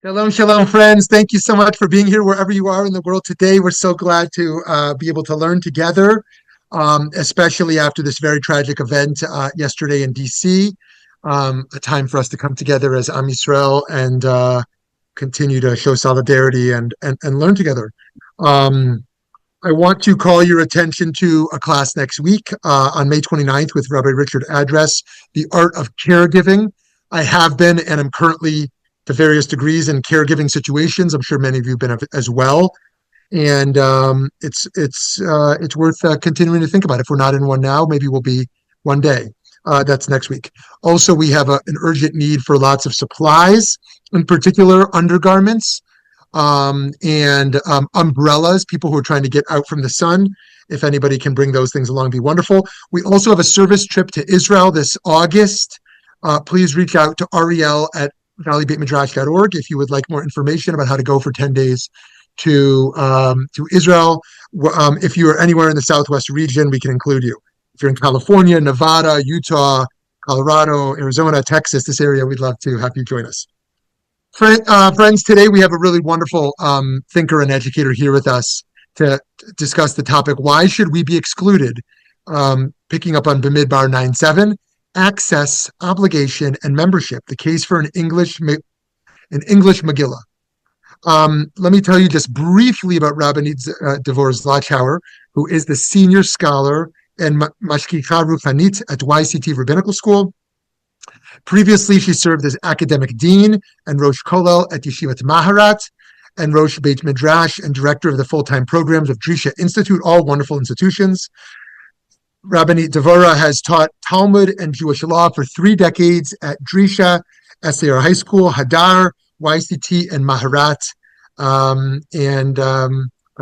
Shalom, shalom, friends. Thank you so much for being here wherever you are in the world today. We're so glad to be able to learn together, especially after this very tragic event yesterday in DC. A time for us to come together as Am Yisrael and continue to show solidarity and learn together. Um, I want to call your attention to a class next week on May 29th with Rabbi Richard Address, The Art of Caregiving. I have been and am currently to various degrees in caregiving situations. I'm sure many of you have been as well. And it's worth continuing to think about. If we're not in one now, maybe we'll be one day. That's next week. Also, we have an urgent need for lots of supplies, in particular undergarments and umbrellas, people who are trying to get out from the sun. If anybody can bring those things along, be wonderful. We also have a service trip to Israel this August. Please reach out to Ariel at valleybeitmidrash.org if you would like more information about how to go for 10 days to Israel. If you are anywhere in the Southwest region, we can include you. If you're in California, Nevada, Utah, Colorado, Arizona, Texas, this area, we'd love to have you join us. Friends, today we have a really wonderful thinker and educator here with us to discuss the topic, why should we be excluded? Picking up on Bamidbar 9.7, access, obligation, and membership, the case for an English Megillah. Let me tell you just briefly about Rabbanit Devorah Zlochower, who is the senior scholar and Mashgichah Ruchanit at YCT Rabbinical School. Previously, she served as academic dean and Rosh Kollel at Yeshivat Maharat and Rosh Beit Midrash and director of the full-time programs of Drisha Institute, all wonderful institutions. Rabbanit Devorah has taught Talmud and Jewish law for 3 decades at Drisha, SAR High School, Hadar, YCT, and Maharat. I've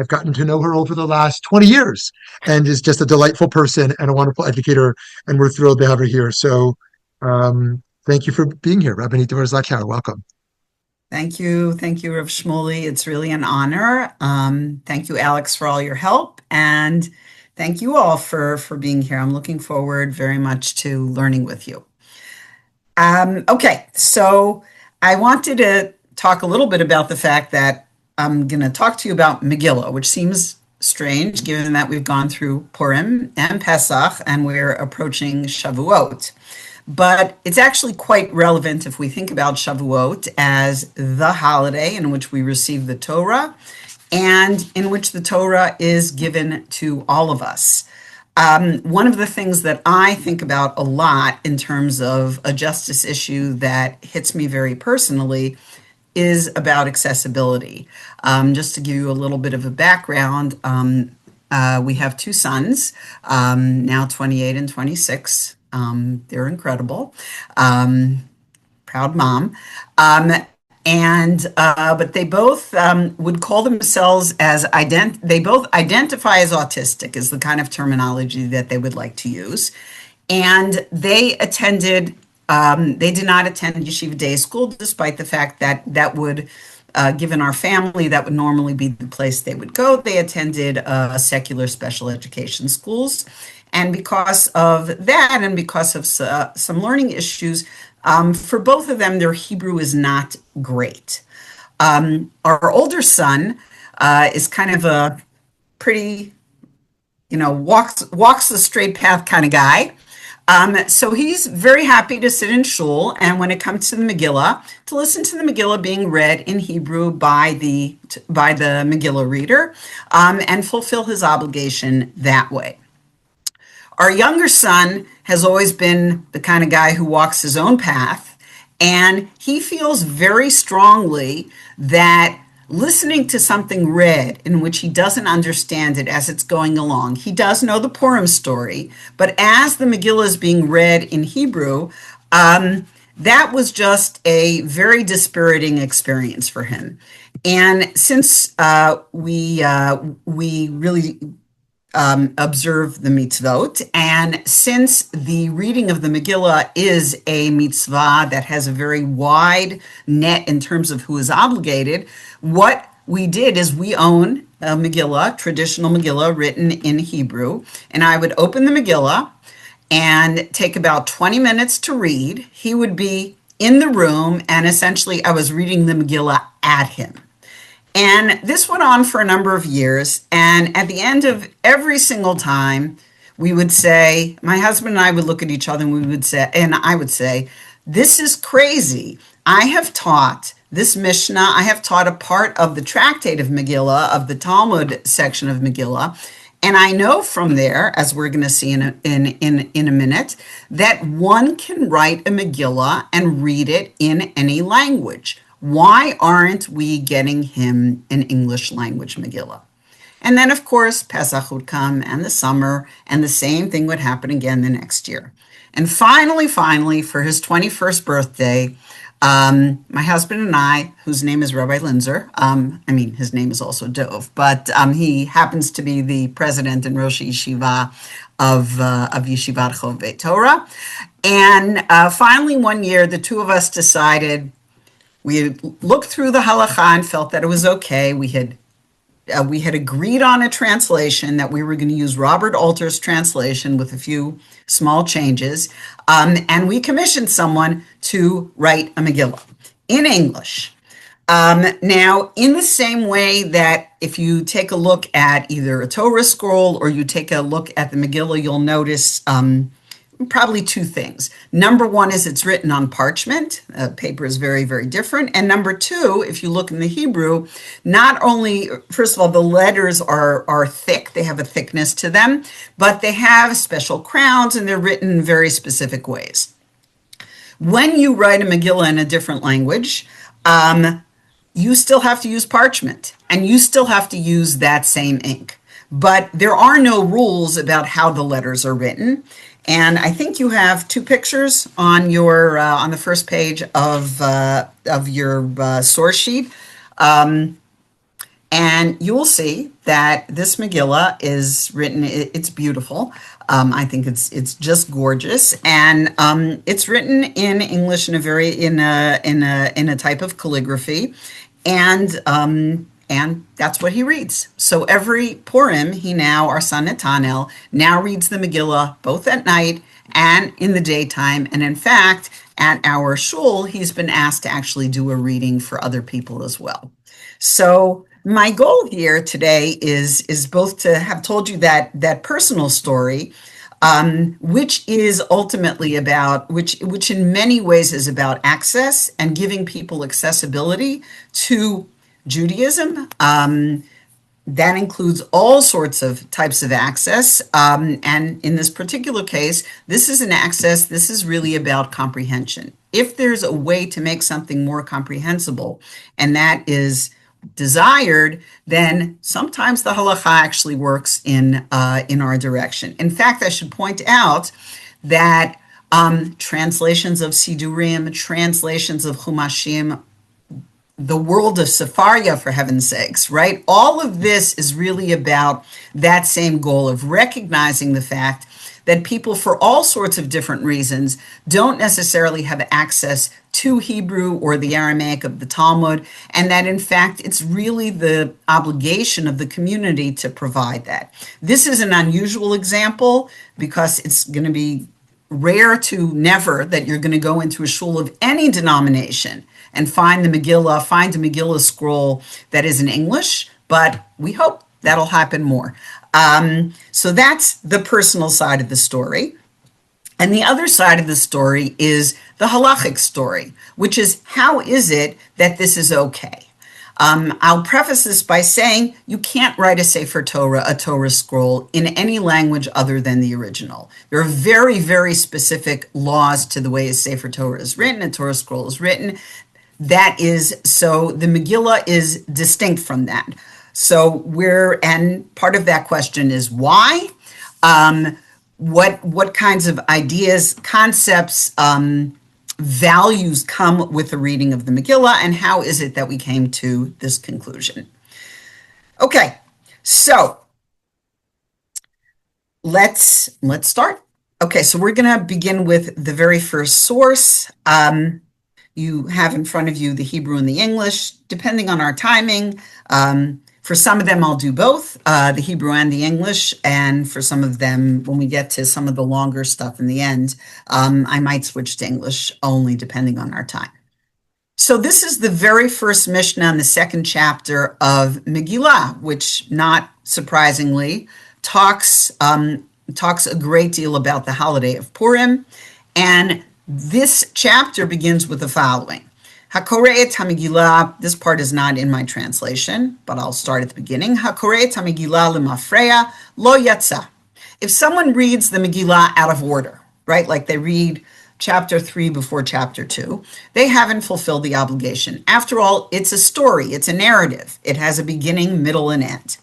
gotten to know her over the last 20 years and is just a delightful person and a wonderful educator, and we're thrilled to have her here. So thank you for being here, Rabbanit Devorah Zlochower. Welcome. Thank you, Rav Shmuley. It's really an honor. Thank you, Alex, for all your help, and thank you all for being here. I'm looking forward very much to learning with you. Okay, so I wanted to talk a little bit about the fact that I'm going to talk to you about Megillah, which seems strange given that we've gone through Purim and Pesach and we're approaching Shavuot. But it's actually quite relevant if we think about Shavuot as the holiday in which we receive the Torah and in which the Torah is given to all of us. One of the things that I think about a lot in terms of a justice issue that hits me very personally is about accessibility. Just to give you a little bit of a background, we have 2 sons, now 28 and 26. They're incredible. Proud mom. But they both would call themselves as they both identify as autistic is the kind of terminology that they would like to use. And they did not attend Yeshiva day school, despite the fact that would, given our family, that would normally be the place they would go. They attended secular special education schools. And because of that, and because of some learning issues, for both of them, their Hebrew is not great. Our older son is kind of a pretty, walks the straight path kind of guy. So he's very happy to sit in shul, and when it comes to the Megillah, to listen to the Megillah being read in Hebrew by the Megillah reader, and fulfill his obligation that way. Our younger son has always been the kind of guy who walks his own path, and he feels very strongly that listening to something read in which he doesn't understand it as it's going along. He does know the Purim story, but as the Megillah is being read in Hebrew, that was just a very dispiriting experience for him. And since we really observe the mitzvot, and since the reading of the Megillah is a mitzvah that has a very wide net in terms of who is obligated, what we did is we own a Megillah, traditional Megillah written in Hebrew, and I would open the Megillah and take about 20 minutes to read. He would be in the room, and essentially I was reading the Megillah at him. And this went on for a number of years. And at the end of every single time, we would say, my husband and I would look at each other and I would say, this is crazy. I have taught this Mishnah, I have taught a part of the tractate of Megillah, of the Talmud section of Megillah. And I know from there, as we're going to see in a minute, that one can write a Megillah and read it in any language. Why aren't we getting him an English language Megillah? And then, of course, Pesach would come and the summer, and the same thing would happen again the next year. And finally, for his 21st birthday, my husband and I, whose name is Rabbi Linzer, his name is also Dov, but he happens to be the president and Rosh Yeshiva of Yeshivat Chovei Torah. And finally, one year, the two of us decided, we had looked through the halakha and felt that it was okay. We had agreed on a translation that we were going to use Robert Alter's translation with a few small changes, and we commissioned someone to write a Megillah in English. Now, in the same way that if you take a look at either a Torah scroll or you take a look at the Megillah, you'll notice probably two things. Number one is it's written on parchment. Paper is very, very different. And number two, if you look in the Hebrew, not only, first of all, the letters are thick, they have a thickness to them, but they have special crowns and they're written in very specific ways. When you write a Megillah in a different language, you still have to use parchment and you still have to use that same ink. But there are no rules about how the letters are written. And I think you have two pictures on your on the first page of your source sheet, and you will see that this Megillah is written. It's beautiful. I think it's just gorgeous, and it's written in English in a type of calligraphy, and that's what he reads. So every Purim, our son Netanel, now reads the Megillah both at night and in the daytime. And in fact, at our shul, he's been asked to actually do a reading for other people as well. So my goal here today is both to have told you that personal story, which is ultimately about, which in many ways is about access and giving people accessibility to Judaism. That includes all sorts of types of access. And in this particular case, this is an access. This is really about comprehension. If there's a way to make something more comprehensible, and that is desired, then sometimes the halakha actually works in our direction. In fact, I should point out that translations of Sidurim, translations of Chumashim, the world of Sefaria, for heaven's sakes, right? All of this is really about that same goal of recognizing the fact that people, for all sorts of different reasons, don't necessarily have access to Hebrew or the Aramaic of the Talmud, and that in fact, it's really the obligation of the community to provide that. This is an unusual example because it's going to be rare to never that you're going to go into a shul of any denomination and find a Megillah scroll that is in English, but we hope that'll happen more. So that's the personal side of the story. And the other side of the story is the halachic story, which is how is it that this is okay? I'll preface this by saying you can't write a Sefer Torah, a Torah scroll, in any language other than the original. There are very, very specific laws to the way a Sefer Torah is written, a Torah scroll is written. So the Megillah is distinct from that. And part of that question is why? What kinds of ideas, concepts, values come with the reading of the Megillah, and how is it that we came to this conclusion? Okay, so let's start. Okay, so we're going to begin with the very first source. You have in front of you the Hebrew and the English. Depending on our timing, For some of them, I'll do both, the Hebrew and the English. And for some of them, when we get to some of the longer stuff in the end, I might switch to English only, depending on our time. So this is the very first Mishnah in the second chapter of Megillah, which, not surprisingly, talks a great deal about the holiday of Purim. And this chapter begins with the following. Hakore'et HaMegillah, this part is not in my translation, but I'll start at the beginning. Hakore'et HaMegillah lemafreya lo yatsa. If someone reads the Megillah out of order, right, like they read chapter 3 before chapter 2, they haven't fulfilled the obligation. After all, it's a story, it's a narrative. It has a beginning, middle, and end.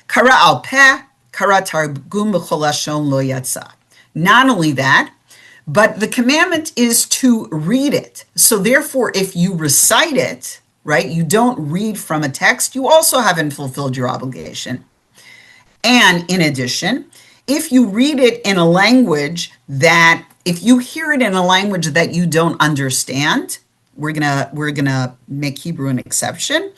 Kara al peh, kara targum b'chol lashon lo yatsa. Not only that, but the commandment is to read it. So therefore, if you recite it, right, you don't read from a text, you also haven't fulfilled your obligation. And in addition, if you read it in a language that, if you hear it in a language that you don't understand, we're gonna make Hebrew an exception.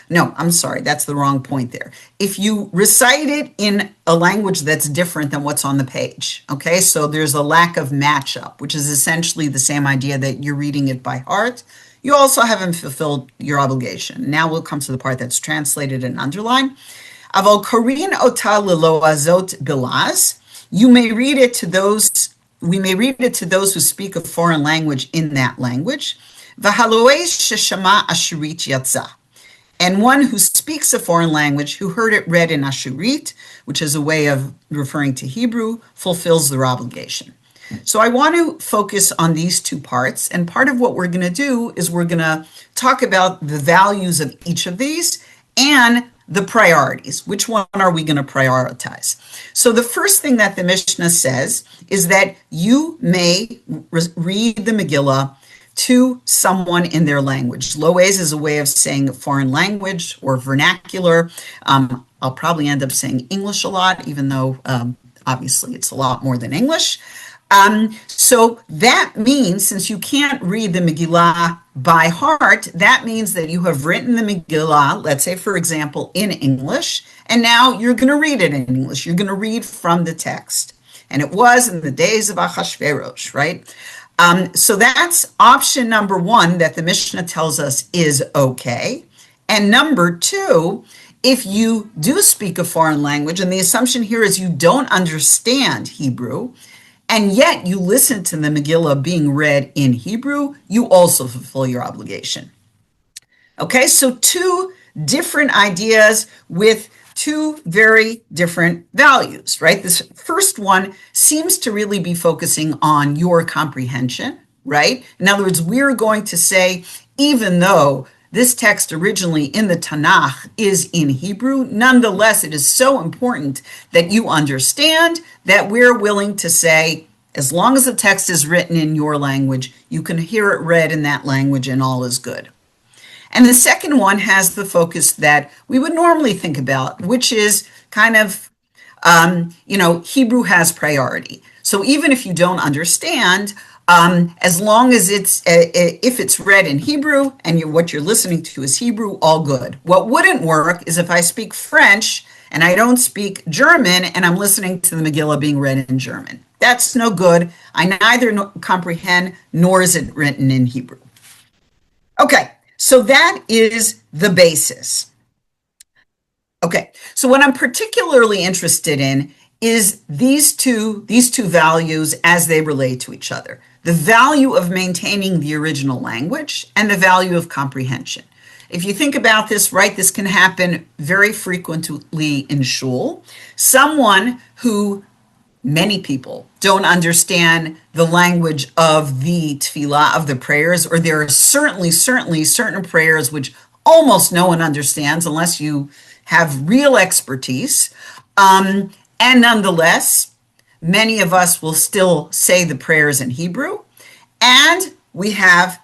No, I'm sorry, that's the wrong point there. If you recite it in a language that's different than what's on the page, okay? So there's a lack of matchup, which is essentially the same idea that you're reading it by heart. You also haven't fulfilled your obligation. Now we'll come to the part that's translated and underlined. Aval korin ota lelo azot bilaz. You may read it to those, we may read it to those who speak a foreign language in that language. V'haloei sheshama ashurit yatza. And one who speaks a foreign language, who heard it read in Ashurit, which is a way of referring to Hebrew, fulfills their obligation. So I want to focus on these two parts. And part of what we're going to do is we're going to talk about the values of each of these and the priorities. Which one are we going to prioritize? So the first thing that the Mishnah says is that you may read the Megillah to someone in their language. Loez is a way of saying a foreign language or vernacular. I'll probably end up saying English a lot, even though obviously it's a lot more than English. So that means, since you can't read the Megillah by heart, that means that you have written the Megillah, let's say, for example, in English, and now you're going to read it in English. You're going to read from the text. And it was in the days of Achashverosh, right? So that's option number one that the Mishnah tells us is okay. And number two, if you do speak a foreign language, and the assumption here is you don't understand Hebrew, and yet you listen to the Megillah being read in Hebrew, you also fulfill your obligation. Okay, so two different ideas with two very different values, right? This first one seems to really be focusing on your comprehension, right? In other words, we're going to say, even though this text originally in the Tanakh is in Hebrew, nonetheless, it is so important that you understand that we're willing to say, as long as the text is written in your language, you can hear it read in that language and all is good. And the second one has the focus that we would normally think about, which is kind of, Hebrew has priority. So even if you don't understand, as long as if it's read in Hebrew and what you're listening to is Hebrew, all good. What wouldn't work is if I speak French and I don't speak German and I'm listening to the Megillah being read in German. That's no good. I neither comprehend nor is it written in Hebrew. Okay. So that is the basis. Okay, so what I'm particularly interested in is these two values as they relate to each other. The value of maintaining the original language and the value of comprehension. If you think about this, right, this can happen very frequently in shul. Someone who, many people don't understand the language of the tefillah, of the prayers, or there are certainly certain prayers which almost no one understands unless you have real expertise. And nonetheless, many of us will still say the prayers in Hebrew. And we have,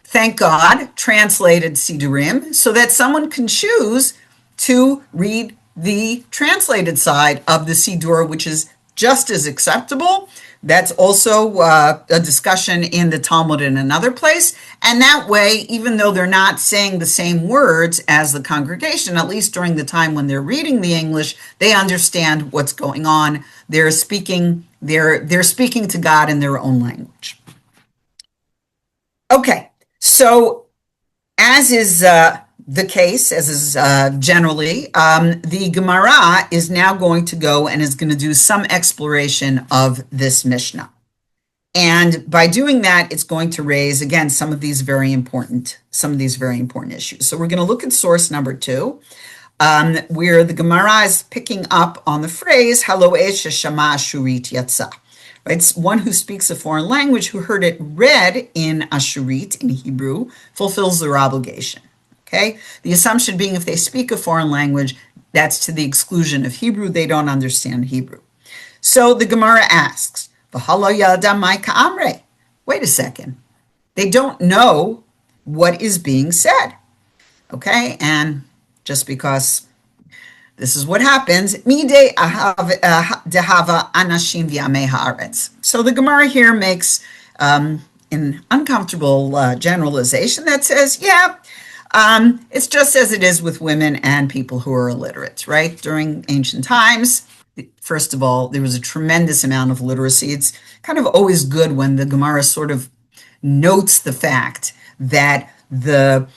thank God, translated Sidurim so that someone can choose to read the translated side of the Sidur, which is just as acceptable, That's also a discussion in the Talmud in another place. And that way, even though they're not saying the same words as the congregation, at least during the time when they're reading the English, they understand what's going on. They're speaking to God in their own language. Okay, so as is the case, as is generally, the Gemara is now going to go and is going to do some exploration of this Mishnah. And by doing that, it's going to raise, again, some of these very important issues. So we're going to look at source number 2, where the Gemara is picking up on the phrase, Halo Esha Shama Ashurit Yatsa. Right? It's one who speaks a foreign language who heard it read in Ashurit, in Hebrew, fulfills their obligation. Okay? The assumption being if they speak a foreign language, that's to the exclusion of Hebrew. They don't understand Hebrew. So the Gemara asks, wait a second. They don't know what is being said. Okay? And just because this is what happens. So the Gemara here makes an uncomfortable generalization that says, it's just as it is with women and people who are illiterate, right? During ancient times, first of all, there was a tremendous amount of literacy. It's kind of always good when the Gemara sort of notes the fact that the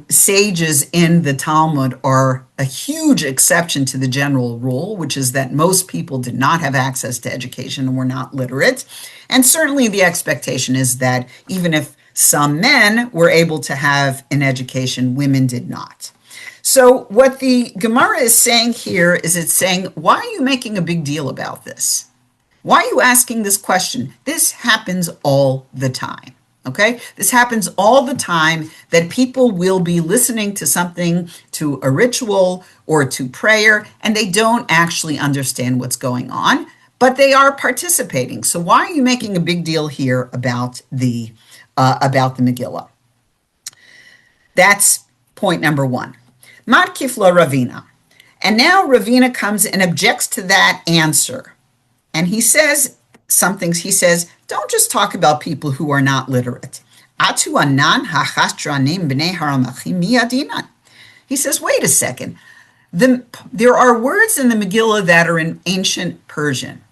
sages in the Talmud are a huge exception to the general rule, which is that most people did not have access to education and were not literate. And certainly the expectation is that even if some men were able to have an education, women did not. So what the Gemara is saying here is it's saying, why are you making a big deal about this? Why are you asking this question? This happens all the time. Okay, this happens all the time that people will be listening to something, to a ritual or to prayer, and they don't actually understand what's going on, but they are participating. So why are you making a big deal here about the Megillah? That's point number 1. Matkifla Ravina. And now Ravina comes and objects to that answer. And he says, don't just talk about people who are not literate. He says, wait a second. There are words in the Megillah that are in ancient Persian.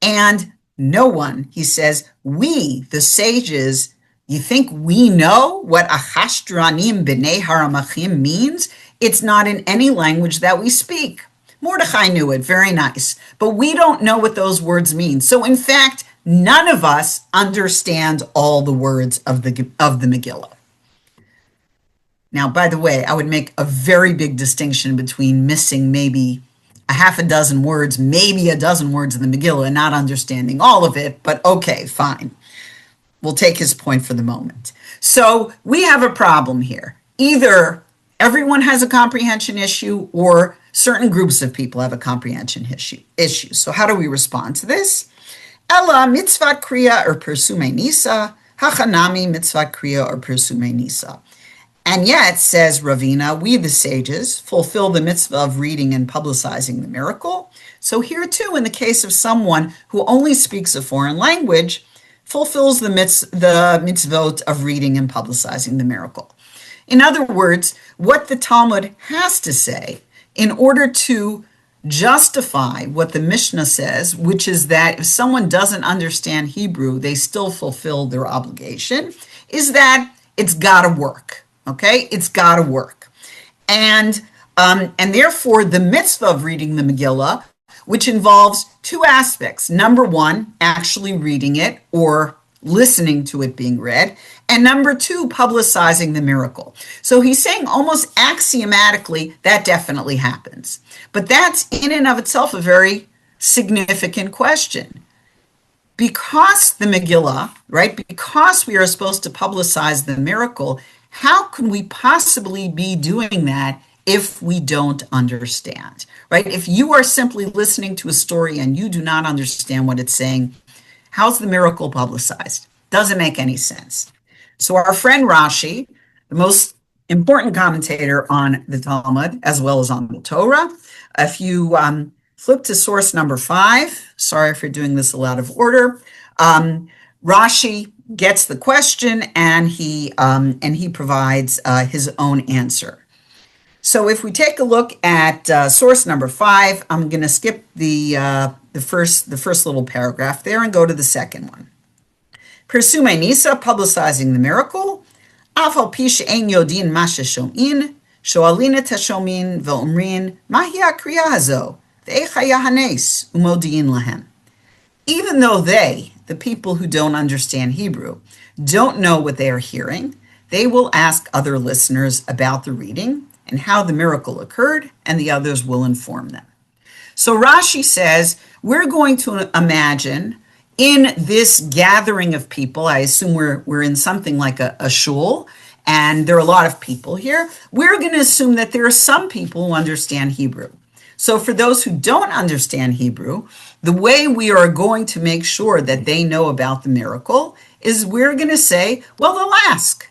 And no one, he says, we, the sages, you think we know what achashtranim b'nei haramachim means? It's not in any language that we speak. Mordechai knew it, very nice. But we don't know what those words mean. So in fact, none of us understand all the words of the Megillah. Now, by the way, I would make a very big distinction between missing maybe a half a dozen words, maybe a dozen words in the Megillah and not understanding all of it, but okay, fine. We'll take his point for the moment. So we have a problem here. Either everyone has a comprehension issue or certain groups of people have a comprehension issue. So how do we respond to this? Ella mitzvat kriya or persume nisa, hachanami mitzvat kriya or persume nisa. And yet, says Ravina, we the sages fulfill the mitzvah of reading and publicizing the miracle. So here too, in the case of someone who only speaks a foreign language, fulfills the mitzvot of reading and publicizing the miracle. In other words, what the Talmud has to say in order to justify what the Mishnah says, which is that if someone doesn't understand Hebrew, they still fulfill their obligation, is that it's got to work. Okay, it's got to work, and therefore the mitzvah of reading the Megillah, which involves two aspects: number one, actually reading it or listening to it being read, and number two, publicizing the miracle. So he's saying almost axiomatically that definitely happens, but that's in and of itself a very significant question. Because the Megillah, right? Because we are supposed to publicize the miracle. How can we possibly be doing that if we don't understand, right? If you are simply listening to a story and you do not understand what it's saying, how's the miracle publicized? Doesn't make any sense. So our friend Rashi, the most important commentator on the Talmud, as well as on the Torah, if you Flip to source number 5. Sorry for doing this a lot of order. Rashi gets the question and he provides his own answer. So if we take a look at source number 5, I'm going to skip the first little paragraph there and go to the second one. Persume Nisa, publicizing the miracle. Afal pi she'ein yodin ma sheshom'in, sho'alin et hashom'in ve'omrin, ma hi hakriya hazo, ve'ech haya hanes, umodi'in lahem. Even though they, the people who don't understand Hebrew, don't know what they are hearing, they will ask other listeners about the reading and how the miracle occurred, and the others will inform them. So Rashi says, we're going to imagine in this gathering of people, I assume we're in something like a shul, and there are a lot of people here. We're going to assume that there are some people who understand Hebrew. So for those who don't understand Hebrew, the way we are going to make sure that they know about the miracle is we're going to say, well, they'll ask.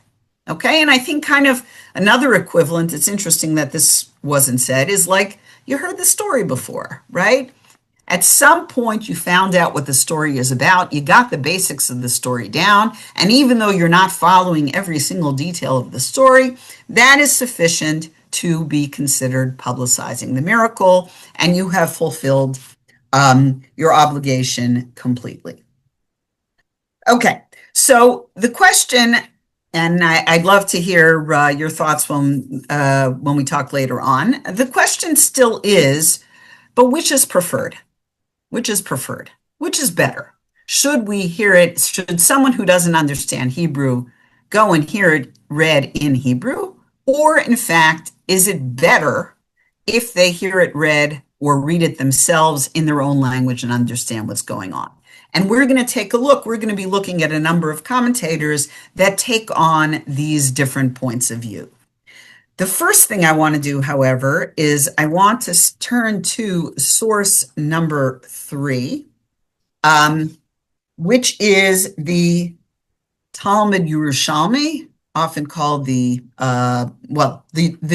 Okay, and I think kind of another equivalent, it's interesting that this wasn't said, is like, you heard the story before, right? At some point, you found out what the story is about, you got the basics of the story down, and even though you're not following every single detail of the story, that is sufficient to be considered publicizing the miracle, and you have fulfilled your obligation completely. Okay, so the question, and I'd love to hear your thoughts when we talk later on. The question still is, but which is preferred? Which is preferred? Which is better? Should we hear it? Should someone who doesn't understand Hebrew go and hear it read in Hebrew? Or in fact, is it better if they hear it read or read it themselves in their own language and understand what's going on? And we're going to take a look. We're going to be looking at a number of commentators that take on these different points of view. The first thing I want to do, however, is I want to turn to source number 3, which is the Talmud Yerushalmi, often called the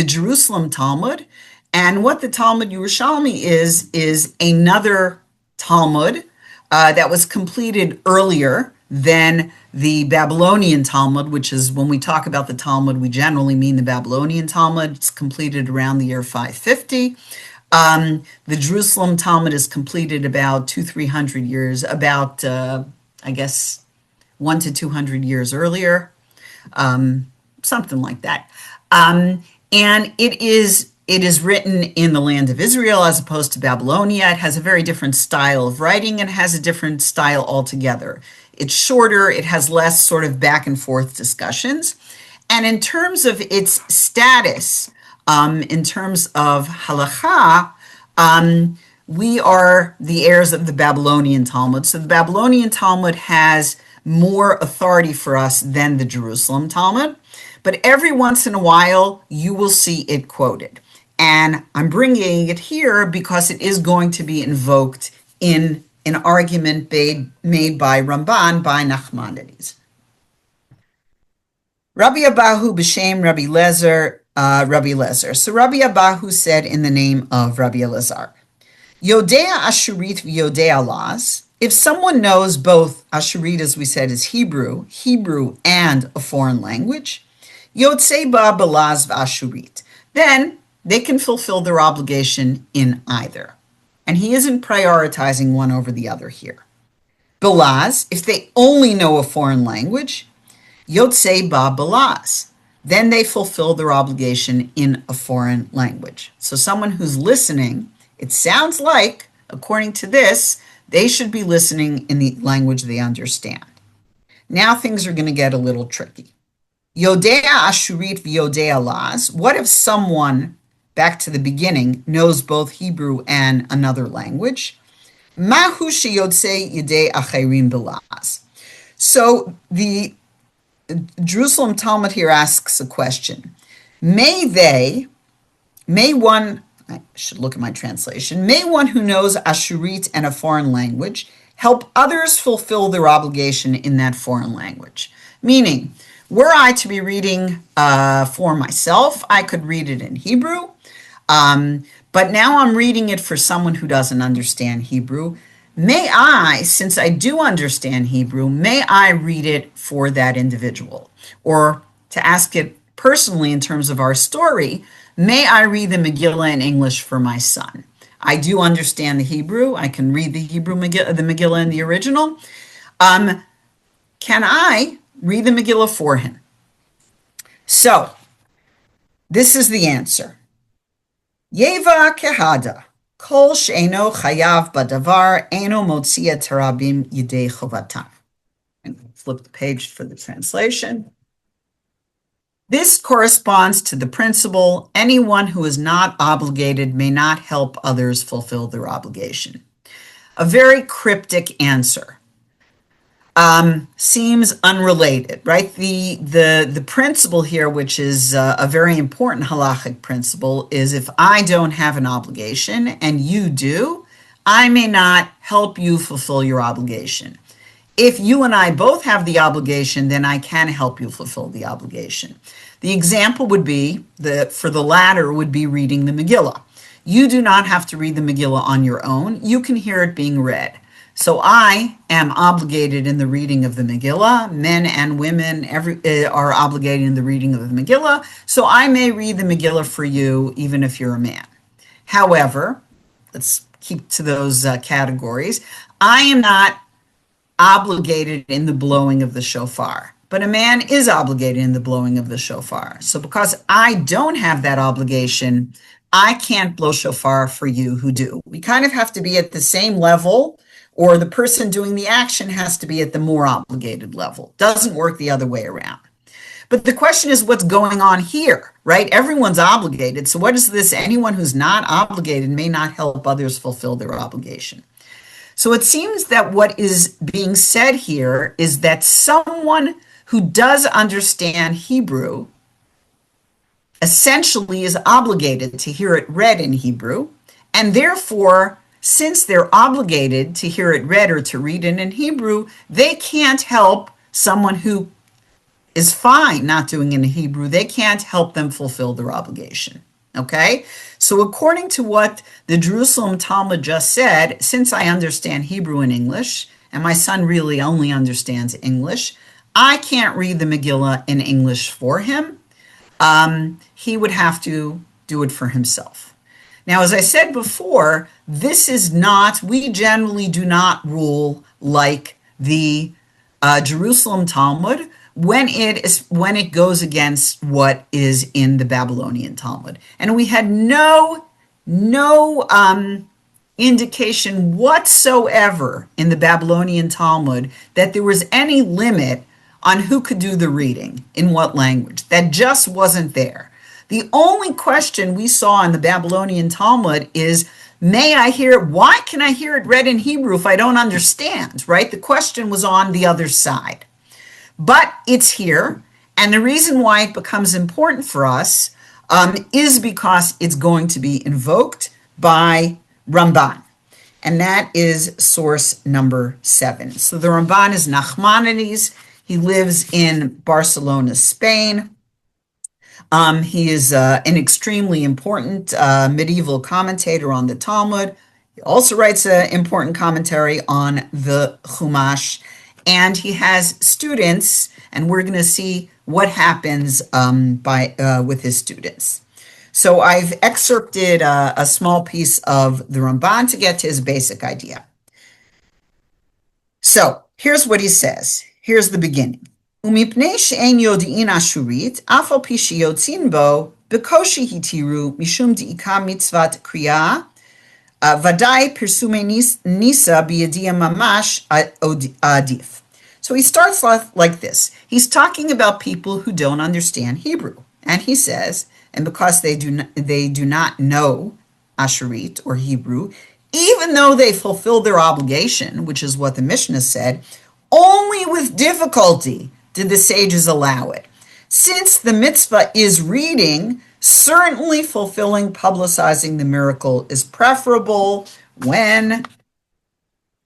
Jerusalem Talmud. And what the Talmud Yerushalmi is another Talmud that was completed earlier than the Babylonian Talmud, which is when we talk about the Talmud, we generally mean the Babylonian Talmud. It's completed around the year 550. The Jerusalem Talmud is completed about 200-300 years, about, 100 to 200 years earlier, something like that. And it is written in the land of Israel as opposed to Babylonia. It has a very different style of writing and has a different style altogether. It's shorter, it has less sort of back and forth discussions. And in terms of its status, in terms of halakha, we are the heirs of the Babylonian Talmud. So the Babylonian Talmud has more authority for us than the Jerusalem Talmud. But every once in a while, you will see it quoted. And I'm bringing it here because it is going to be invoked in an argument made by Ramban by Nachmanides. Rabbi Abahu b'shem Rabbi Lezer. So Rabbi Abahu said in the name of Rabbi Elazar, Yodea Ashurit v'Yodea Laz. If someone knows both Ashurit, as we said, is Hebrew, and a foreign language, Yotzei ba Balaz v'Ashurit, then they can fulfill their obligation in either. And he isn't prioritizing one over the other here. Balaz, if they only know a foreign language, Yotzei ba Balaz, then they fulfill their obligation in a foreign language. So someone who's listening, it sounds like, according to this, they should be listening in the language they understand. Now things are going to get a little tricky. Yodea Ashurit v'Yodea Laz. What if someone, back to the beginning, knows both Hebrew and another language? Mahu sheyotzei yedei acherim belaz. So the Jerusalem Talmud here asks a question. May one, I should look at my translation, may one who knows Ashurit and a foreign language help others fulfill their obligation in that foreign language? Meaning, were I to be reading for myself, I could read it in Hebrew, but now I'm reading it for someone who doesn't understand Hebrew. May I, since I do understand Hebrew, may I read it for that individual? Or to ask it personally in terms of our story, may I read the Megillah in English for my son? I do understand the Hebrew. I can read the Hebrew Megillah, the Megillah in the original. Can I read the Megillah for him? So, this is the answer. Yeva kehada. Kol she'eno chayav badavar eno motzia terabim yidei chovatam. And flip the page for the translation. This corresponds to the principle, anyone who is not obligated may not help others fulfill their obligation. A very cryptic answer. Seems unrelated, right? The principle here, which is a very important halachic principle, is if I don't have an obligation and you do, I may not help you fulfill your obligation. If you and I both have the obligation, then I can help you fulfill the obligation. The example would be, for the latter, would be reading the Megillah. You do not have to read the Megillah on your own. You can hear it being read. So I am obligated in the reading of the Megillah. Men and women are obligated in the reading of the Megillah. So I may read the Megillah for you, even if you're a man. However, let's keep to those categories. I am not obligated in the blowing of the shofar, but a man is obligated in the blowing of the shofar. So because I don't have that obligation, I can't blow shofar for you who do. We kind of have to be at the same level, or the person doing the action has to be at the more obligated level. Doesn't work the other way around. But the question is what's going on here, right? Everyone's obligated. So what is this? Anyone who's not obligated may not help others fulfill their obligation. So it seems that what is being said here is that someone who does understand Hebrew essentially is obligated to hear it read in Hebrew, and therefore, since they're obligated to hear it read or to read it in Hebrew, they can't help someone who is fine not doing it in Hebrew. They can't help them fulfill their obligation. Okay? So according to what the Jerusalem Talmud just said, since I understand Hebrew and English, and my son really only understands English, I can't read the Megillah in English for him. He would have to do it for himself. Now, as I said before, this is not, we generally do not rule like the Jerusalem Talmud when it goes against what is in the Babylonian Talmud. And we had no indication whatsoever in the Babylonian Talmud that there was any limit on who could do the reading, in what language. That just wasn't there. The only question we saw in the Babylonian Talmud is, may I hear it? Why can I hear it read in Hebrew if I don't understand, right? The question was on the other side. But it's here, and the reason why it becomes important for us is because it's going to be invoked by Ramban, and that is source number 7. So the Ramban is Nachmanides. He lives in Barcelona, Spain. He is an extremely important medieval commentator on the Talmud. He also writes an important commentary on the Chumash, and he has students, and we're going to see what happens with his students. So I've excerpted a small piece of the Ramban to get to his basic idea. So here's what he says. Here's the beginning. ומפני שאין יודעין אשורית, אף על פי שיוצאים בו, בקושי התירו משום דעיקה מצוות קריאה, ודאי פרסומי ניסה בידיעה ממש עדיף. So he starts off like this. He's talking about people who don't understand Hebrew. And he says, and because they do not know Ashurit or Hebrew, even though they fulfill their obligation, which is what the Mishnah said, only with difficulty did the sages allow it. Since the mitzvah is reading, certainly fulfilling, publicizing the miracle is preferable when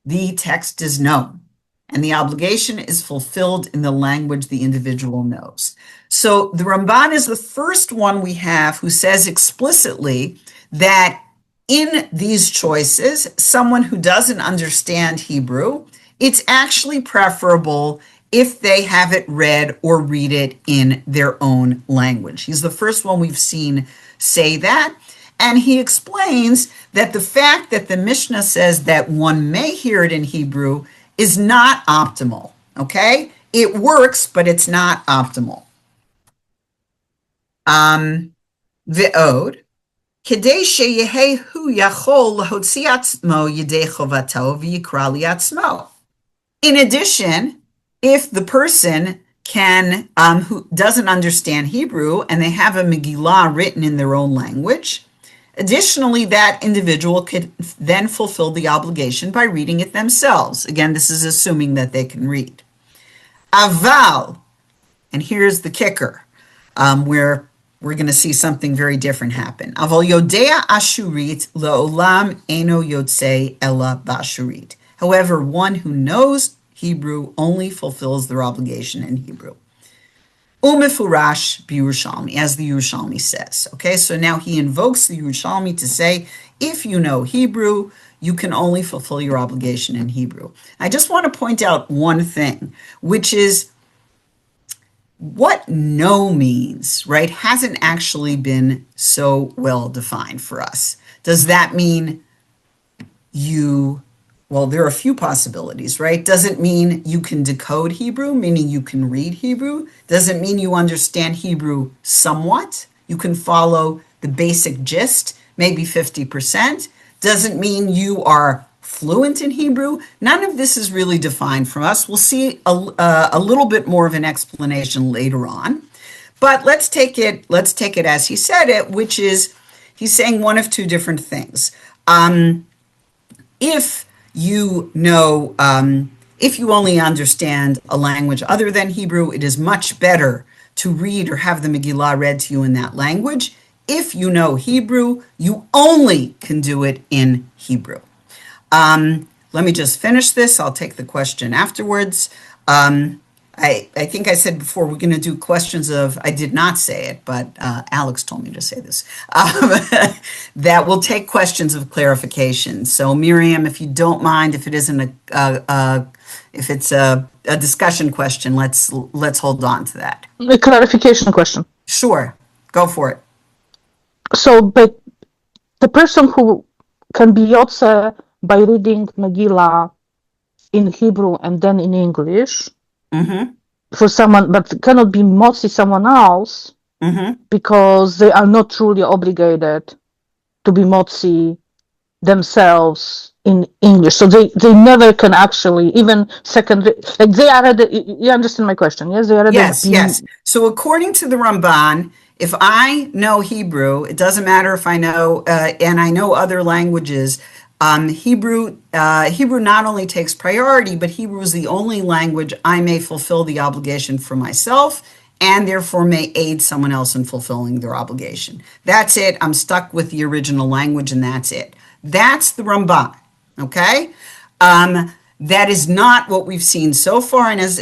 the text is known and the obligation is fulfilled in the language the individual knows. So the Ramban is the first one we have who says explicitly that in these choices, someone who doesn't understand Hebrew, it's actually preferable if they have it read or read it in their own language. He's the first one we've seen say that. And he explains that the fact that the Mishnah says that one may hear it in Hebrew is not optimal, okay? It works, but it's not optimal. Ve'od, כדי שיהא הוא יכול להוציא עצמו ידי חובתו ויקרא לעצמו. In addition, if the person can, who doesn't understand Hebrew and they have a Megillah written in their own language, additionally, that individual could then fulfill the obligation by reading it themselves. Again, this is assuming that they can read. Aval, and here's the kicker, where we're going to see something very different happen. Aval yodea ashurit leolam eno yotze ella bashurit. However, one who knows Hebrew only fulfills their obligation in Hebrew. Umefurash b'Yerushalmi, as the Yerushalmi says. Okay, so now he invokes the Yerushalmi to say, if you know Hebrew, you can only fulfill your obligation in Hebrew. I just want to point out one thing, which is what know means, right, hasn't actually been so well defined for us. Does that mean well, there are a few possibilities, right? Does it mean you can decode Hebrew, meaning you can read Hebrew? Does it mean you understand Hebrew somewhat? You can follow the basic gist, maybe 50%. Does it mean you are fluent in Hebrew? None of this is really defined for us. We'll see a little bit more of an explanation later on. But let's take it as he said it, which is he's saying one of two different things. If you know, if you only understand a language other than Hebrew, it is much better to read or have the Megillah read to you in that language. If you know Hebrew, you only can do it in Hebrew. Let me just finish this. I'll take the question afterwards. I think I said before, we're going to do questions of, I did not say it, but Alex told me to say this, that we'll take questions of clarification. So Miriam, if you don't mind, if it isn't if it's a discussion question, let's hold on to that. A clarification question. Sure, go for it. So, but the person who can be Yotze by reading Megillah in Hebrew and then in English, for someone, but cannot be mostly someone else because they are not truly obligated to be motzi themselves in English. So they never can actually, even secondary, like they are you understand my question? Yes, they are Yes. So according to the Ramban, if I know Hebrew, it doesn't matter if I know, and I know other languages, Hebrew not only takes priority, but Hebrew is the only language I may fulfill the obligation for myself and therefore may aid someone else in fulfilling their obligation. That's it. I'm stuck with the original language and that's it. That's the Ramban, okay? That is not what we've seen so far, and is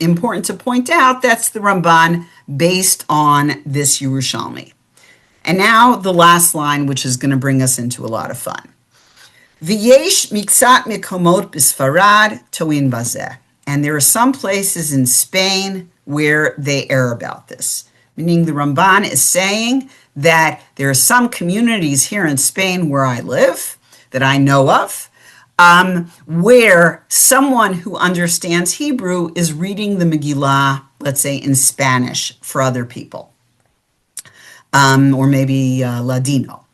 important to point out, that's the Ramban based on this Yerushalmi. And now the last line, which is going to bring us into a lot of fun. V'yesh miksat mikomot b'Sfarad toin bazeh. And there are some places in Spain where they err about this. Meaning the Ramban is saying that there are some communities here in Spain where I live, that I know of, where someone who understands Hebrew is reading the Megillah, let's say in Spanish for other people, or maybe Ladino.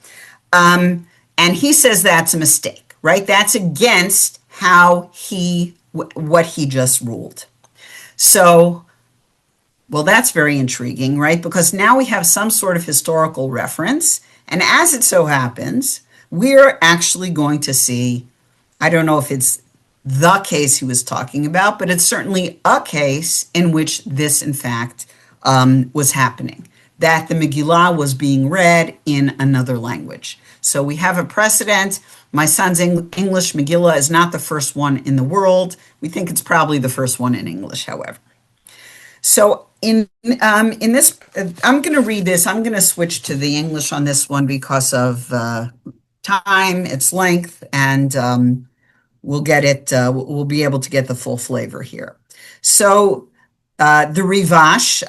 And he says that's a mistake, right? That's against what he just ruled. So, well, that's very intriguing, right? Because now we have some sort of historical reference. And as it so happens, we're actually going to see, I don't know if it's the case he was talking about, but it's certainly a case in which this, in fact, was happening, that the Megillah was being read in another language. So we have a precedent. My son's English Megillah is not the first one in the world. We think it's probably the first one in English, however. So in this, I'm going to read this. I'm going to switch to the English on this one because of time, its length, and we'll get it. We'll be able to get the full flavor here. So the Rivash,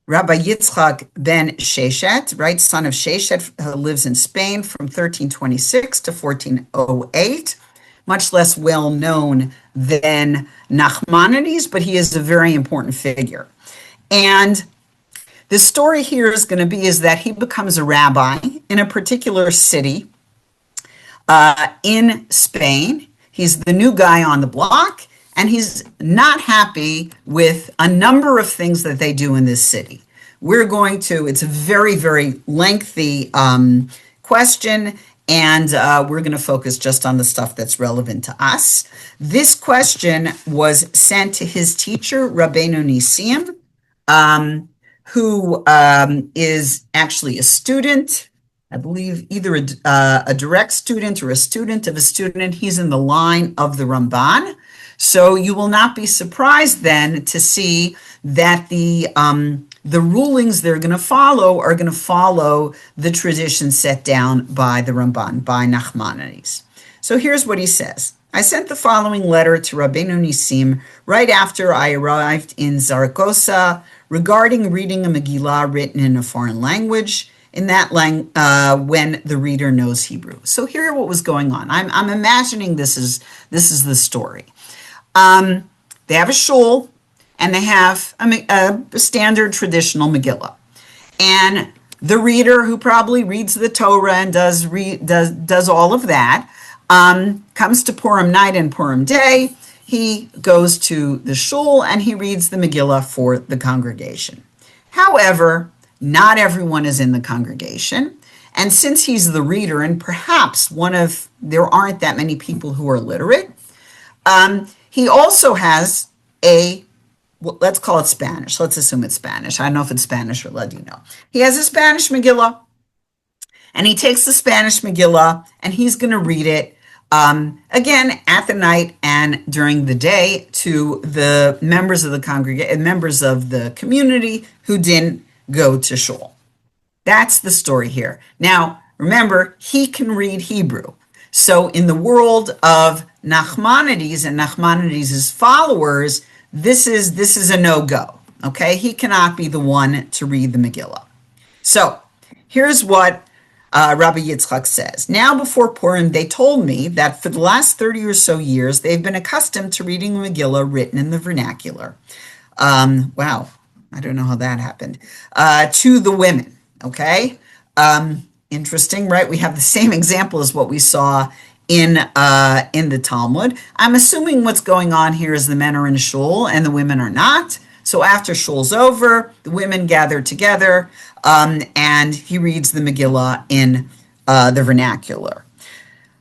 Rabbi Yitzchak ben Sheshet, right, son of Sheshet, lives in Spain from 1326 to 1408. Much less well known than Nachmanides, but he is a very important figure. And the story here is going to be is that he becomes a rabbi in a particular city in Spain. He's the new guy on the block, and he's not happy with a number of things that they do in this city. It's a very, very lengthy question, and we're going to focus just on the stuff that's relevant to us. This question was sent to his teacher, Rabbeinu Nisim, who is actually a student, I believe either a direct student or a student of a student. He's in the line of the Ramban. So you will not be surprised then to see that the rulings they're going to follow are going to follow the tradition set down by the Ramban, by Nachmanides. So here's what he says. I sent the following letter to Rabbeinu Nisim right after I arrived in Zaragoza regarding reading a Megillah written in a foreign language, in that when the reader knows Hebrew. So here what was going on. I'm imagining this is the story. They have a shul, and they have a standard traditional Megillah. And the reader, who probably reads the Torah and does all of that, comes to Purim night and Purim day. He goes to the shul and he reads the Megillah for the congregation. However, not everyone is in the congregation. And since he's the reader, and perhaps there aren't that many people who are literate, he also has let's call it Spanish. Let's assume it's Spanish. I don't know if it's Spanish or Ladino. He has a Spanish Megillah, and he takes the Spanish Megillah, and he's going to read it again at the night and during the day to the members of the congregation, members of the community who didn't go to shul. That's the story here. Now, remember, he can read Hebrew. So in the world of Nachmanides and Nachmanides' followers, this is a no-go, okay? He cannot be the one to read the Megillah. So here's what Rabbi Yitzchak says. Now before Purim, they told me that for the last 30 or so years, they've been accustomed to reading the Megillah written in the vernacular. Wow, I don't know how that happened. To the women, okay? Interesting, right? We have the same example as what we saw in the Talmud. I'm assuming what's going on here is the men are in a shul and the women are not. So after shul's over, the women gather together and he reads the Megillah in the vernacular.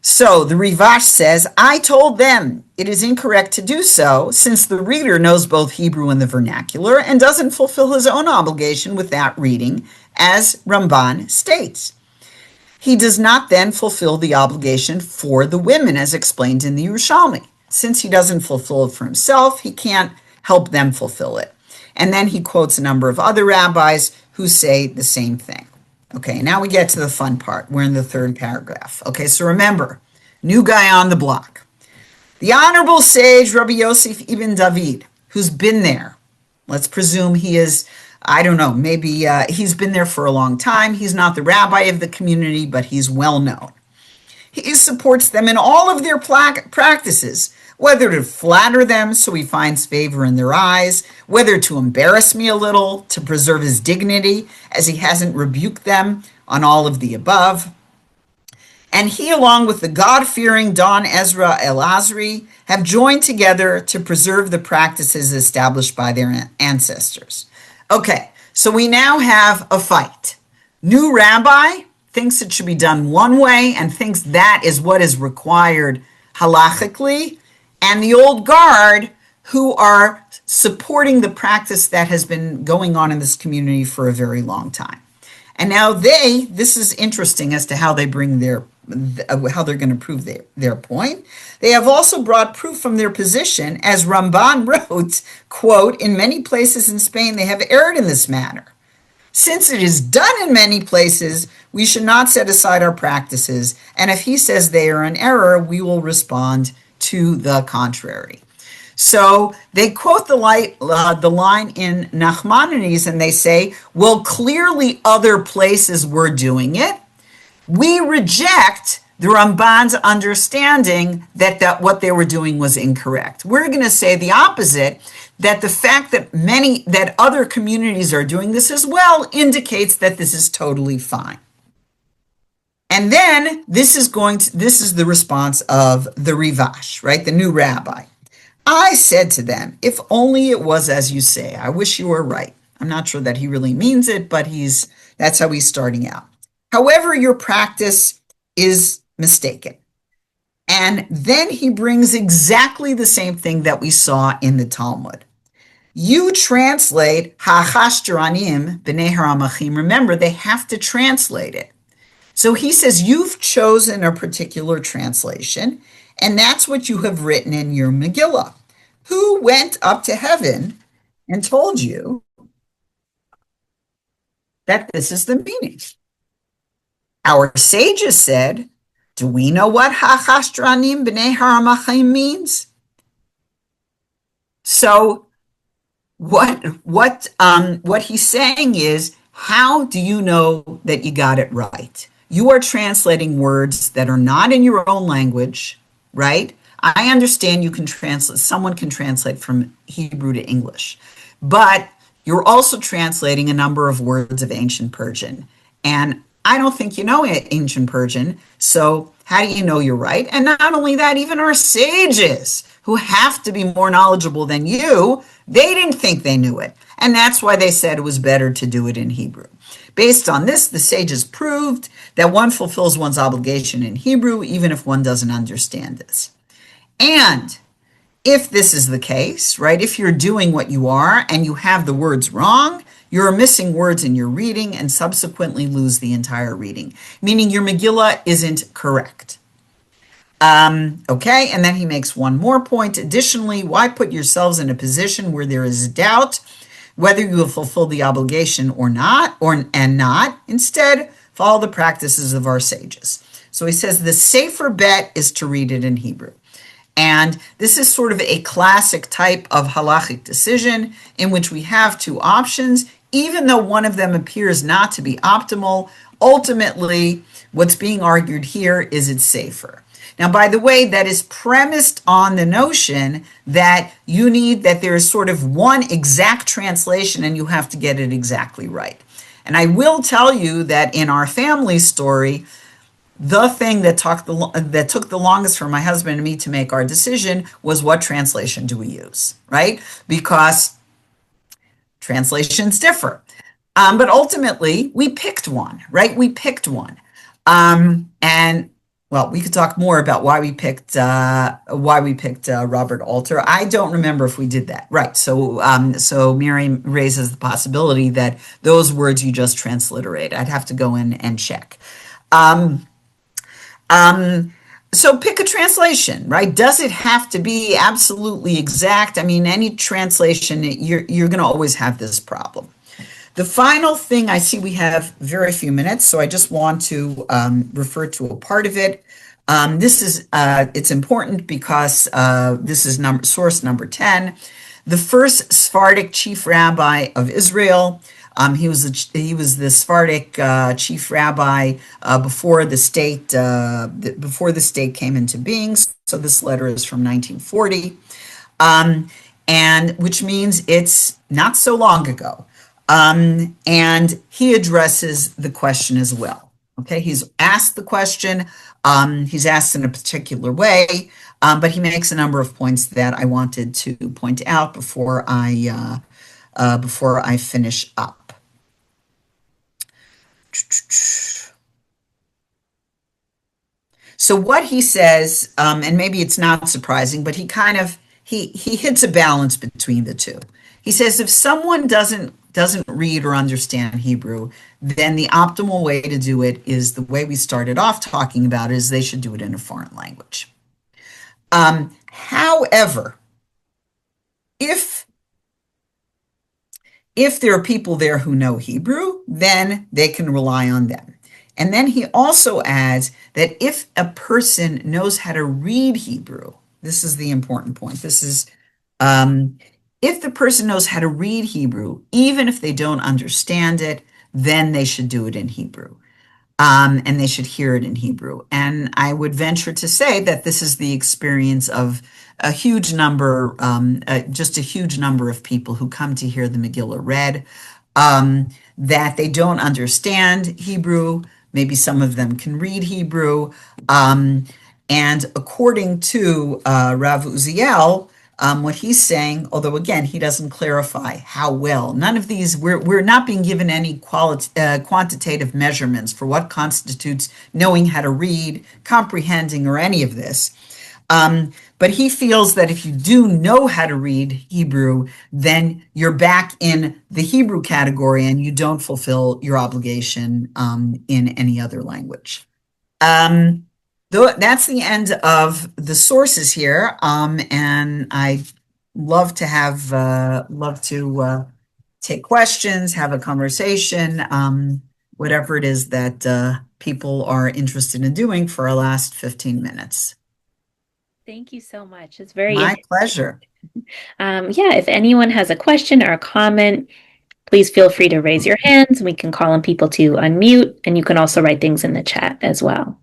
So the Rivash says, I told them it is incorrect to do so since the reader knows both Hebrew and the vernacular and doesn't fulfill his own obligation with that reading, as Ramban states. He does not then fulfill the obligation for the women as explained in the Yerushalmi. Since he doesn't fulfill it for himself, he can't help them fulfill it. And then he quotes a number of other rabbis who say the same thing. Okay, now we get to the fun part. We're in the third paragraph. Okay, so remember, new guy on the block. The Honorable Sage Rabbi Yosef Ibn David, who's been there. Let's presume he is, I don't know, maybe he's been there for a long time. He's not the rabbi of the community, but he's well known. He supports them in all of their practices, whether to flatter them so he finds favor in their eyes, whether to embarrass me a little to preserve his dignity as he hasn't rebuked them on all of the above. And he, along with the God-fearing Don Ezra El-Azri, have joined together to preserve the practices established by their ancestors. Okay, so we now have a fight. New rabbi thinks it should be done one way and thinks that is what is required halachically, and the old guard who are supporting the practice that has been going on in this community for a very long time. And now this is interesting as to how they bring how they're going to prove their point. They have also brought proof from their position, as Ramban wrote, quote, in many places in Spain they have erred in this matter. Since it is done in many places, we should not set aside our practices, and if he says they are in error, we will respond to the contrary. So they quote the line in Nachmanides, and they say, well, clearly other places were doing it. We reject the Ramban's understanding that what they were doing was incorrect. We're going to say the opposite, that the fact that other communities are doing this as well indicates that this is totally fine. And then this is the response of the Rivash, right? The new rabbi. I said to them, if only it was as you say. I wish you were right. I'm not sure that he really means it, but that's how he's starting out. However, your practice is mistaken. And then he brings exactly the same thing that we saw in the Talmud. You translate ha'chashtranim b'nei haramachim. Remember, they have to translate it. So he says, you've chosen a particular translation, and that's what you have written in your Megillah. Who went up to heaven and told you that this is the meaning? Our sages said, do we know what ha'chashtranim b'nei haramachim means? So what he's saying is, how do you know that you got it right? You are translating words that are not in your own language, right? I understand someone can translate from Hebrew to English, but you're also translating a number of words of ancient Persian. And I don't think you know ancient Persian, so how do you know you're right? And not only that, even our sages, who have to be more knowledgeable than you, they didn't think they knew it. And that's why they said it was better to do it in Hebrew. Based on this, the sages proved that one fulfills one's obligation in Hebrew, even if one doesn't understand this. And if this is the case, right, if you're doing what you are and you have the words wrong, you're missing words in your reading and subsequently lose the entire reading, meaning your Megillah isn't correct. Okay, and then he makes one more point. Additionally, why put yourselves in a position where there is doubt whether you will fulfill the obligation or not, and not? Instead, follow the practices of our sages. So he says the safer bet is to read it in Hebrew. And this is sort of a classic type of halachic decision in which we have two options, even though one of them appears not to be optimal. Ultimately, what's being argued here is it's safer. Now, by the way, that is premised on the notion that there is sort of one exact translation and you have to get it exactly right. And I will tell you that in our family story, the thing that took the longest for my husband and me to make our decision was, what translation do we use, right? Because translations differ. But ultimately, we picked one, right? We picked one. And well, we could talk more about why we picked Robert Alter. I don't remember if we did that. Right. So Miriam raises the possibility that those words you just transliterate. I'd have to go in and check. So pick a translation, right? Does it have to be absolutely exact? I mean, any translation, you're going to always have this problem. The final thing, I see we have very few minutes, so I just want to refer to a part of it. It's important because this is source number 10. The first Sephardic chief rabbi of Israel. He was the Sephardic chief rabbi before the state came into being. So this letter is from 1940, and which means it's not so long ago. And he addresses the question as well. Okay, he's asked the question. He's asked in a particular way, but he makes a number of points that I wanted to point out before I finish up. So what he says, and maybe it's not surprising, but he hits a balance between the two. He says if someone doesn't read or understand Hebrew, then the optimal way to do it is the way we started off talking about, is they should do it in a foreign language. However, if if there are people there who know Hebrew, then they can rely on them. And then he also adds that if a person knows how to read Hebrew, this is the important point. This is, if the person knows how to read Hebrew, even if they don't understand it, then they should do it in Hebrew. And they should hear it in Hebrew. And I would venture to say that this is the experience of a huge number, just a huge number of people who come to hear the Megillah read, that they don't understand Hebrew. Maybe some of them can read Hebrew. And according to Rav Uziel, what he's saying, although again, he doesn't clarify how well, none of these, we're not being given any quantitative measurements for what constitutes knowing how to read, comprehending, or any of this. But he feels that if you do know how to read Hebrew, then you're back in the Hebrew category and you don't fulfill your obligation in any other language. That's the end of the sources here, and I love to have take questions, have a conversation, whatever it is that people are interested in doing for our last 15 minutes. Thank you so much. It's very my pleasure. Yeah, if anyone has a question or a comment, please feel free to raise your hands. We can call on people to unmute, and you can also write things in the chat as well.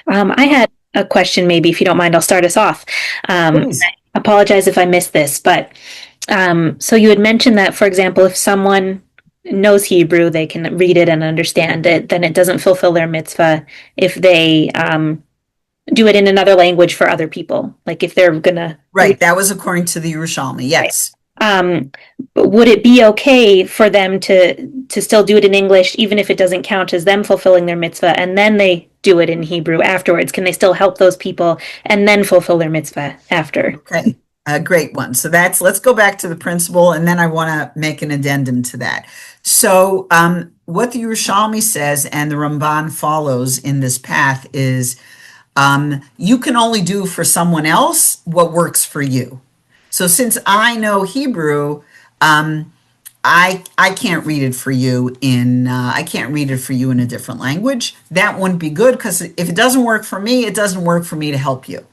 I had a question, maybe, if you don't mind, I'll start us off. I apologize if I missed this, but so you had mentioned that, for example, if someone knows Hebrew, they can read it and understand it, then it doesn't fulfill their mitzvah if they do it in another language for other people. Like if they're gonna... Right, that was according to the Yerushalmi, yes. But would it be okay for them to still do it in English, even if it doesn't count as them fulfilling their mitzvah, and then they do it in Hebrew afterwards? Can they still help those people and then fulfill their mitzvah after? Okay, a great one. So let's go back to the principle, and then I want to make an addendum to that. So what the Yerushalmi says and the Ramban follows in this path is you can only do for someone else what works for you. So since I know Hebrew, I can't read it for you in a different language. That wouldn't be good, because if it doesn't work for me, it doesn't work for me to help you.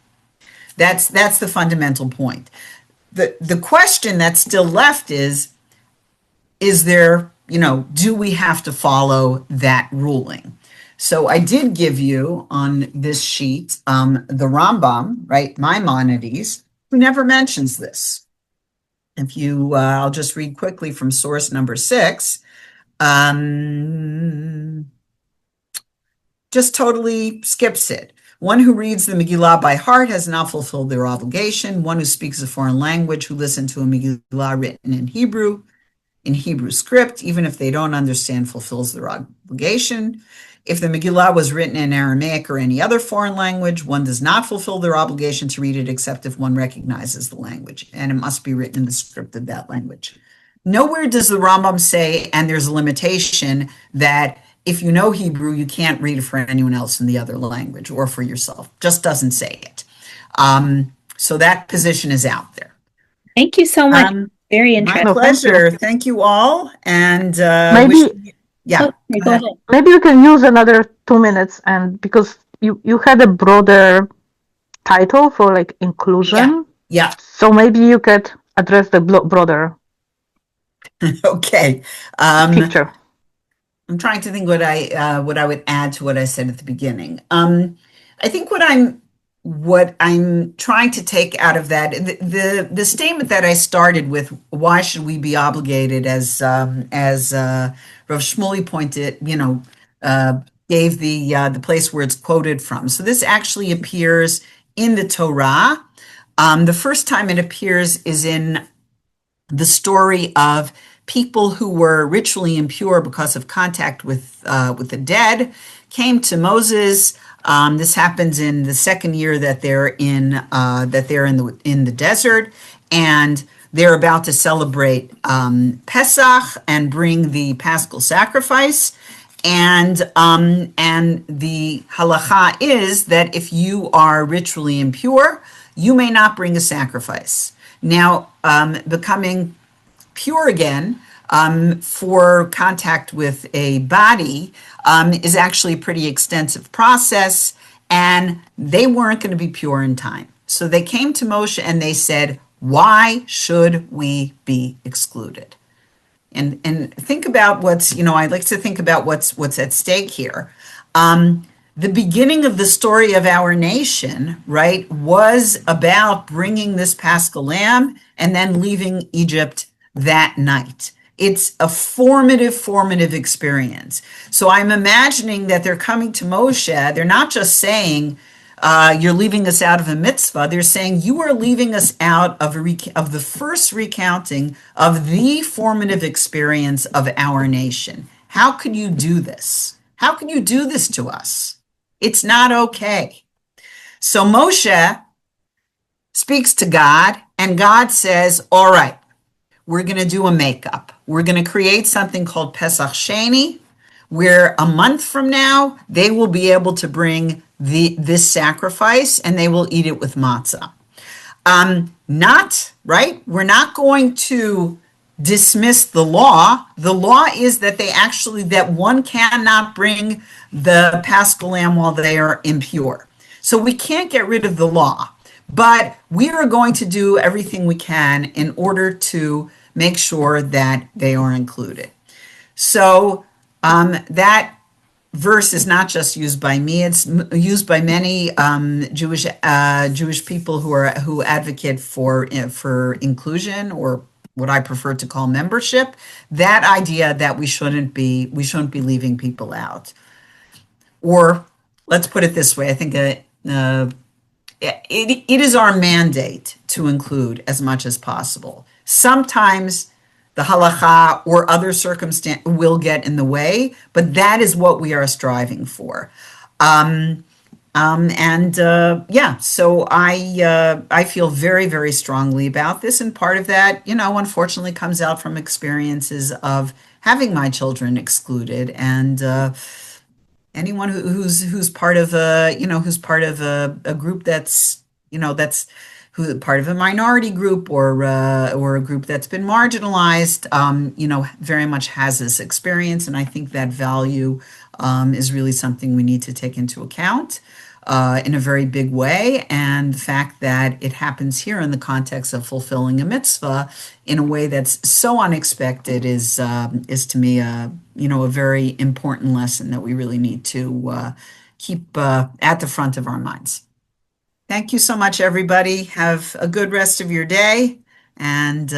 That's the fundamental point. The question that's still left is there, do we have to follow that ruling? So I did give you on this sheet the Rambam, right, Maimonides, who never mentions this. If you, I'll just read quickly from source number 6. Just totally skips it. One who reads the Megillah by heart has not fulfilled their obligation. One who speaks a foreign language, who listens to a Megillah written in Hebrew script, even if they don't understand, fulfills their obligation. If the Megillah was written in Aramaic or any other foreign language, one does not fulfill their obligation to read it except if one recognizes the language, and it must be written in the script of that language. Nowhere does the Rambam say, and there's a limitation, that if you know Hebrew, you can't read it for anyone else in the other language or for yourself. Just doesn't say it. So that position is out there. Thank you so much. Very interesting. My pleasure. Thank you all. And go ahead. Maybe you can use another 2 minutes, and because you had a broader title for like inclusion. Yeah. So maybe you could address the broader okay. picture. I'm trying to think what I would add to what I said at the beginning. I think what I'm trying to take out of that, the statement that I started with, why should we be obligated, as Rav Shmuley pointed, gave the place where it's quoted from. So this actually appears in the Torah. The first time it appears is in the story of people who were ritually impure because of contact with the dead, came to Moses. This happens in the second year that they're in the desert, and they're about to celebrate Pesach and bring the Paschal sacrifice. And the halakha is that if you are ritually impure, you may not bring a sacrifice. Now, becoming pure again for contact with a body is actually a pretty extensive process, and they weren't going to be pure in time. So they came to Moshe and they said, why should we be excluded? And think about what's, I like to think about what's at stake here. The beginning of the story of our nation, right, was about bringing this Paschal lamb and then leaving Egypt that night. It's a formative experience. So I'm imagining that they're coming to Moshe. They're not just saying, you're leaving us out of a mitzvah. They're saying you are leaving us out of the first recounting of the formative experience of our nation. How could you do this? How can you do this to us? It's not okay. So Moshe speaks to God, and God says, all right, we're going to do a makeup. We're going to create something called Pesach Sheni, where a month from now, they will be able to bring this sacrifice and they will eat it with matzah. We're not going to dismiss the law. The law is that that one cannot bring the Paschal lamb while they are impure. So we can't get rid of the law, but we are going to do everything we can in order to make sure that they are included. So that verse is not just used by me; it's used by many Jewish people who advocate for inclusion, or what I prefer to call membership. That idea that we shouldn't be leaving people out. Or let's put it this way: I think it is our mandate to include as much as possible. Sometimes the halakha or other circumstance will get in the way, but that is what we are striving for. So I feel very, very strongly about this, and part of that, unfortunately, comes out from experiences of having my children excluded, and anyone who's part of a group that's part of a minority group or a group that's been marginalized, very much has this experience. And I think that value is really something we need to take into account in a very big way. And the fact that it happens here in the context of fulfilling a mitzvah in a way that's so unexpected is to me a very important lesson that we really need to keep at the front of our minds. Thank you so much, everybody. Have a good rest of your day, and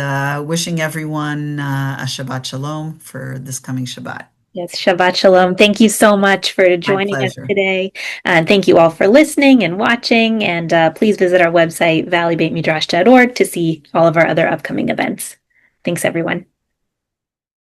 wishing everyone a Shabbat Shalom for this coming Shabbat. Yes, Shabbat Shalom. Thank you so much for joining us today. Thank you all for listening and watching. And please visit our website, valleybeitmidrash.org, to see all of our other upcoming events. Thanks, everyone.